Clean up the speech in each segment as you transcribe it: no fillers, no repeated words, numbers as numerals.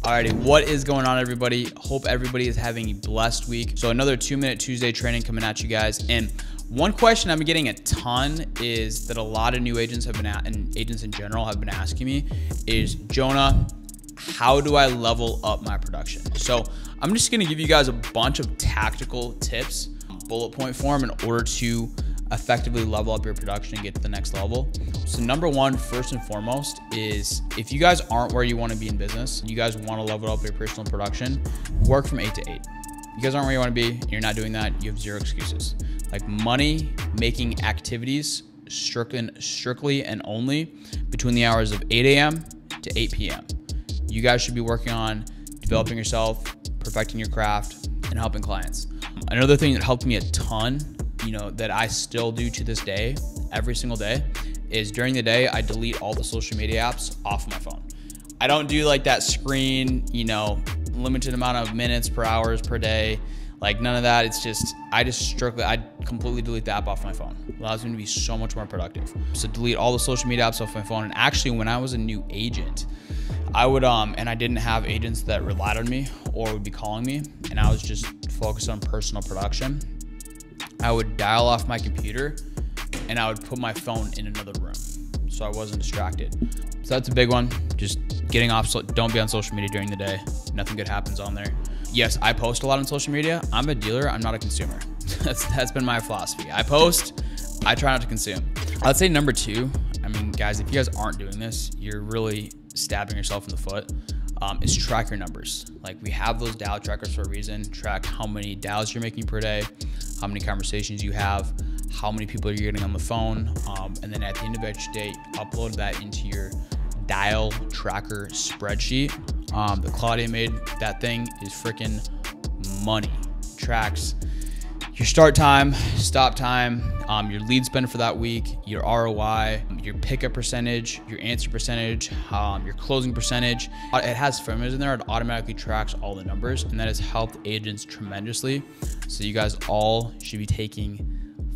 Alrighty, what is going on, everybody? Hope everybody is having a blessed week. So another 2-minute Tuesday training coming at you guys. And one question I've been getting a ton is that a lot of new agents have been and agents in general have been asking me is, Jonah, how do I level up my production? So I'm just gonna give you guys a bunch of tactical tips, bullet point form, in order to effectively level up your production and get to the next level. So number one, first and foremost, is if you guys aren't where you want to be in business, you guys want to level up your personal production, work from 8 to 8. You guys aren't where you want to be, and you're not doing that, you have zero excuses. Like money making activities strictly and only between the hours of 8 a.m. to 8 p.m. You guys should be working on developing yourself, perfecting your craft, and helping clients. Another thing that helped me a ton, that I still do to this day, every single day, is during the day, I delete all the social media apps off my phone. I don't do like that screen, limited amount of minutes per hours per day, like none of that. It's just, I completely delete the app off my phone. It allows me to be so much more productive. So delete all the social media apps off my phone. And actually, when I was a new agent, I would, and I didn't have agents that relied on me or would be calling me, and I was just focused on personal production, I would dial off my computer and I would put my phone in another room so I wasn't distracted. So that's a big one. Just getting off, don't be on social media during the day. Nothing good happens on there. Yes, I post a lot on social media. I'm a dealer, I'm not a consumer. That's been my philosophy. I post, I try not to consume. I'd say number two, guys, if you guys aren't doing this, you're really stabbing yourself in the foot, is track your numbers. Like, we have those dial trackers for a reason. Track how many dials you're making per day, how many conversations you have, how many people you're getting on the phone, and then at the end of each day, upload that into your dial tracker spreadsheet. The Claudia made, that thing is freaking money. Tracks your start time, stop time, your lead spend for that week, your ROI, your pickup percentage, your answer percentage, your closing percentage. It has formulas in there. It automatically tracks all the numbers, and that has helped agents tremendously. So you guys all should be taking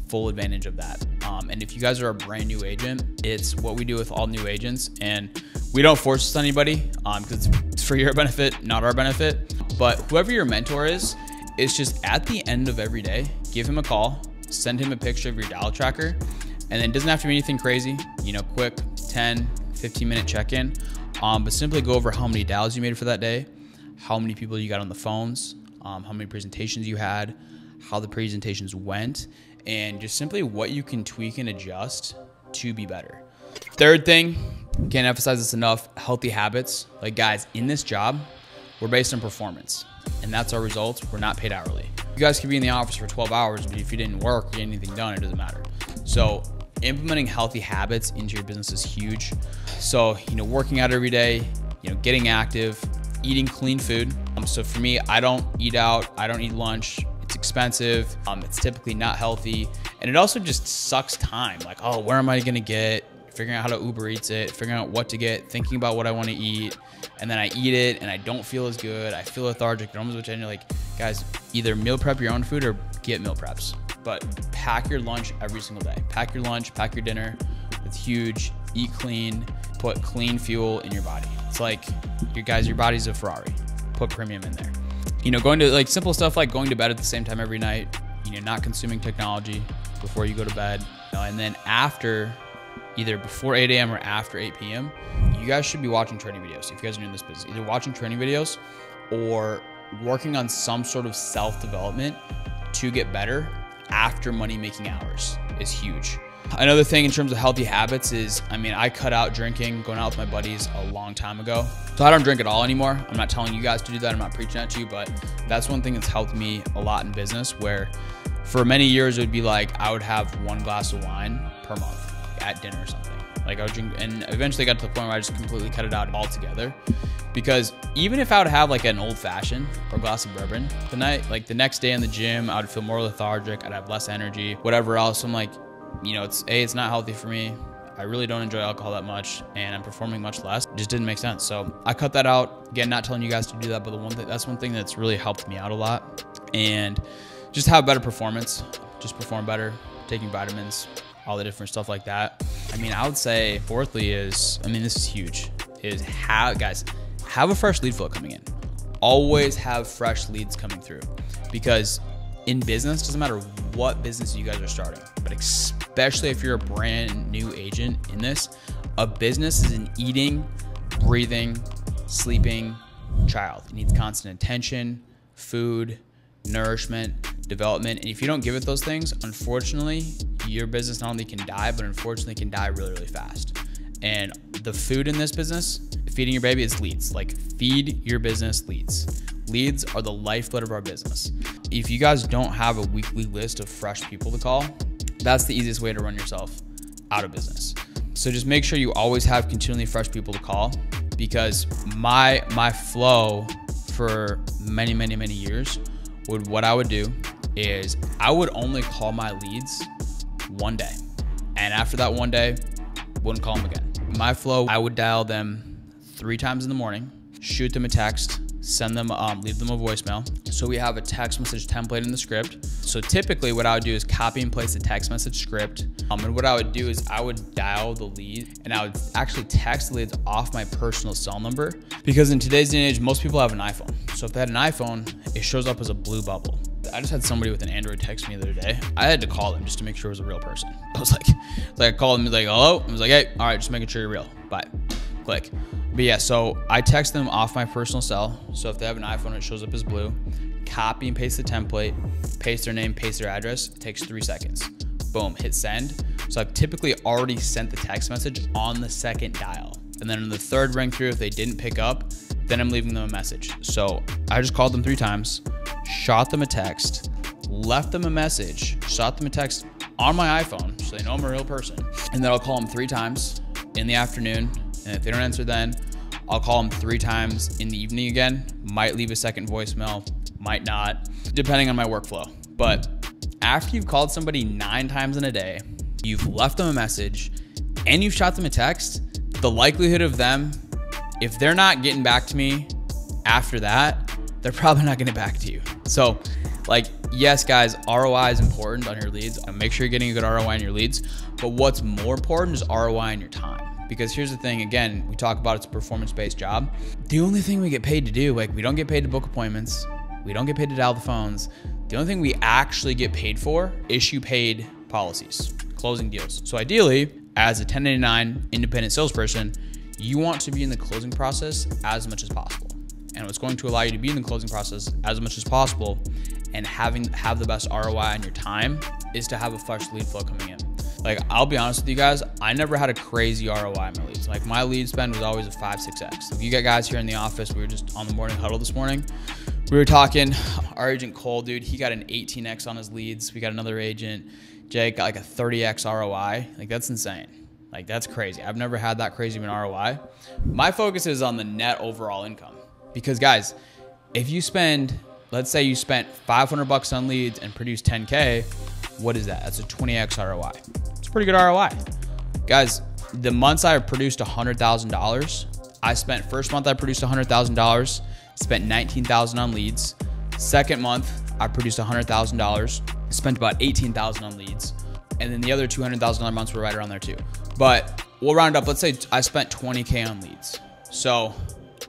full advantage of that. And if you guys are a brand new agent, it's what we do with all new agents, and we don't force this on anybody because it's for your benefit, not our benefit. But whoever your mentor is, it's just at the end of every day, give him a call, send him a picture of your dial tracker, and then it doesn't have to be anything crazy, quick 10, 15-minute check-in, but simply go over how many dials you made for that day, how many people you got on the phones, how many presentations you had, how the presentations went, and just simply what you can tweak and adjust to be better. Third thing, can't emphasize this enough, healthy habits. Like, guys, in this job, we're based on performance, and that's our results. We're not paid hourly. You guys could be in the office for 12 hours, but if you didn't work or get anything done, it doesn't matter. So implementing healthy habits into your business is huge. So, working out every day, getting active, eating clean food. So for me, I don't eat out, I don't eat lunch. It's expensive, it's typically not healthy, and it also just sucks time. Like, oh, where am I gonna get? Figuring out how to Uber Eats it, figuring out what to get, thinking about what I want to eat, and then I eat it and I don't feel as good. I feel lethargic. Which you're like, guys, either meal prep your own food or get meal preps. But pack your lunch every single day. Pack your lunch, pack your dinner. It's huge. Eat clean. Put clean fuel in your body. It's like, your body's a Ferrari. Put premium in there. Going to simple stuff like going to bed at the same time every night. Not consuming technology before you go to bed, and then after. Either before 8 a.m. or after 8 p.m., you guys should be watching training videos. If you guys are in this business, either watching training videos or working on some sort of self-development to get better after money-making hours is huge. Another thing in terms of healthy habits is, I cut out drinking, going out with my buddies a long time ago. So I don't drink at all anymore. I'm not telling you guys to do that. I'm not preaching that to you, but that's one thing that's helped me a lot in business, where for many years it would be like I would have 1 glass of wine per month at dinner or something. Like, I would drink, and eventually got to the point where I just completely cut it out altogether, because even if I would have like an old fashioned or a glass of bourbon the next day in the gym, I would feel more lethargic, I'd have less energy, whatever else. I'm like, it's not healthy for me. I really don't enjoy alcohol that much, and I'm performing much less. It just didn't make sense. So I cut that out. Again, not telling you guys to do that, but that's one thing that's really helped me out a lot, and just have better performance, just perform better, taking vitamins, all the different stuff like that. I would say fourthly is, this is huge, is guys, have a fresh lead flow coming in. Always have fresh leads coming through, because in business, doesn't matter what business you guys are starting, but especially if you're a brand new agent in this, a business is an eating, breathing, sleeping child. It needs constant attention, food, nourishment, development. And if you don't give it those things, unfortunately, your business not only can die, but unfortunately can die really, really fast. And the food in this business, feeding your baby, is leads. Like, feed your business leads. Leads are the lifeblood of our business. If you guys don't have a weekly list of fresh people to call, that's the easiest way to run yourself out of business. So just make sure you always have continually fresh people to call, because my flow for many, many, many years, what I would do is I would only call my leads one day. And after that one day, wouldn't call them again. My flow, I would dial them 3 times in the morning, shoot them a text, send them, leave them a voicemail. So we have a text message template in the script. So typically what I would do is copy and paste the text message script. And what I would do is I would dial the lead, and I would actually text the leads off my personal cell number, because in today's day and age, most people have an iPhone. So if they had an iPhone, it shows up as a blue bubble. I just had somebody with an Android text me the other day. I had to call them just to make sure it was a real person. I was like I called them, like, hello? I was like, hey, all right, just making sure you're real. Bye. Click. But yeah, so I text them off my personal cell. So if they have an iPhone, it shows up as blue. Copy and paste the template, paste their name, paste their address. It takes 3 seconds. Boom, hit send. So I've typically already sent the text message on the second dial. And then on the third ring through, if they didn't pick up, then I'm leaving them a message. So I just called them 3 times, shot them a text, left them a message, shot them a text on my iPhone so they know I'm a real person. And then I'll call them 3 times in the afternoon. And if they don't answer then, I'll call them 3 times in the evening again. Might leave a second voicemail, might not, depending on my workflow. But after you've called somebody 9 times in a day, you've left them a message, and you've shot them a text, the likelihood of them, if they're not getting back to me after that, they're probably not getting back to you. So, like, yes, guys, ROI is important on your leads. Make sure you're getting a good ROI on your leads. But what's more important is ROI on your time. Because here's the thing, again, we talk about it's a performance-based job. The only thing we get paid to do, like, we don't get paid to book appointments. We don't get paid to dial the phones. The only thing we actually get paid for, issue paid policies, closing deals. So ideally, as a 1099 independent salesperson, you want to be in the closing process as much as possible. And what's going to allow you to be in the closing process as much as possible and have the best ROI on your time is to have a fresh lead flow coming in. Like, I'll be honest with you guys, I never had a crazy ROI on my leads. Like, my lead spend was always a 5-6x. If you got guys here in the office, we were just on the morning huddle this morning. We were talking, our agent Cole, dude, he got an 18x on his leads. We got another agent, Jake, got like a 30x ROI. Like, that's insane. Like, that's crazy. I've never had that crazy of an ROI. My focus is on the net overall income. Because guys, if you spend, let's say you spent 500 bucks on leads and produced 10K, what is that? That's a 20x ROI. It's a pretty good ROI. Guys, the months I produced $100,000, first month I produced $100,000, spent $19,000 on leads. Second month, I produced $100,000, spent about $18,000 on leads. And then the other $200,000 months were right around there too. But we'll round up, let's say I spent 20K on leads. So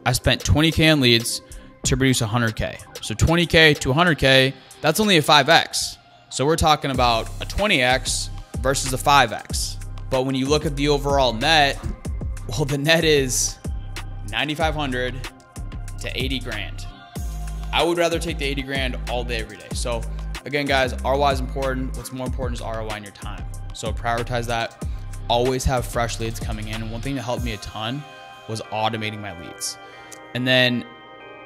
I spent 20K on leads to produce 100K. So 20K to 100K, that's only a 5X. So we're talking about a 20X versus a 5X. But when you look at the overall net, well, the net is 9,500 to 80 grand. I would rather take the 80 grand all day, every day. So again, guys, ROI is important. What's more important is ROI in your time. So prioritize that. Always have fresh leads coming in. And one thing that helped me a ton was automating my leads. And then,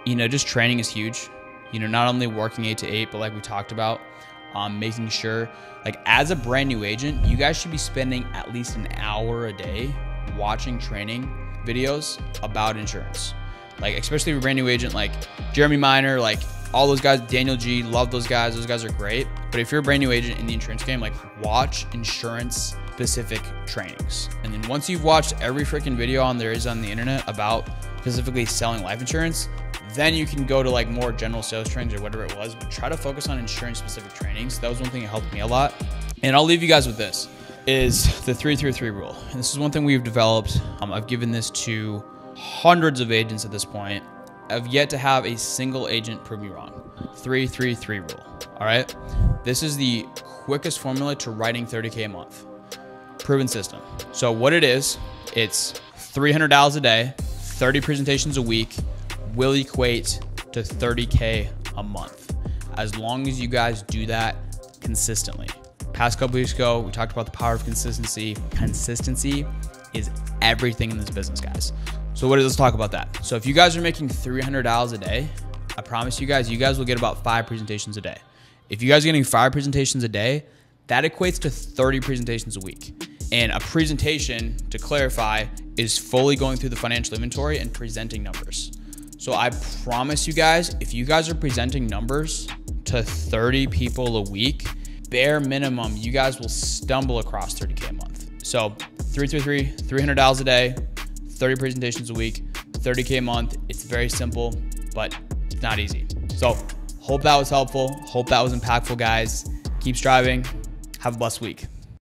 just training is huge. Not only working 8 to 8, but like we talked about, making sure, like, as a brand new agent, you guys should be spending at least an hour a day watching training videos about insurance. Like, especially if you're a brand new agent, like Jeremy Miner, like all those guys, Daniel G, love those guys. Those guys are great. But if you're a brand new agent in the insurance game, like, watch insurance specific trainings. And then once you've watched every freaking video there is on the internet about specifically selling life insurance, then you can go to like more general sales trainings or whatever it was, but try to focus on insurance specific trainings. That was one thing that helped me a lot. And I'll leave you guys with this, is the 3-3-3 rule. And this is one thing we've developed. I've given this to hundreds of agents at this point, I've yet to have a single agent prove me wrong. 3-3-3 rule. All right. This is the quickest formula to writing 30K a month. Proven system. So what it is, it's $300 a day, 30 presentations a week will equate to 30K a month. As long as you guys do that consistently. Past couple weeks ago, we talked about the power of consistency. Consistency is everything in this business, guys. So let's talk about that. So if you guys are making $300 a day, I promise you guys will get about 5 presentations a day. If you guys are getting 5 presentations a day, that equates to 30 presentations a week. And a presentation, to clarify, is fully going through the financial inventory and presenting numbers. So I promise you guys, if you guys are presenting numbers to 30 people a week, bare minimum, you guys will stumble across 30K a month. So 3-3-3, $300 a day, 30 presentations a week, 30K a month. It's very simple, but it's not easy. So hope that was helpful. Hope that was impactful, guys. Keep striving. Have a blessed week.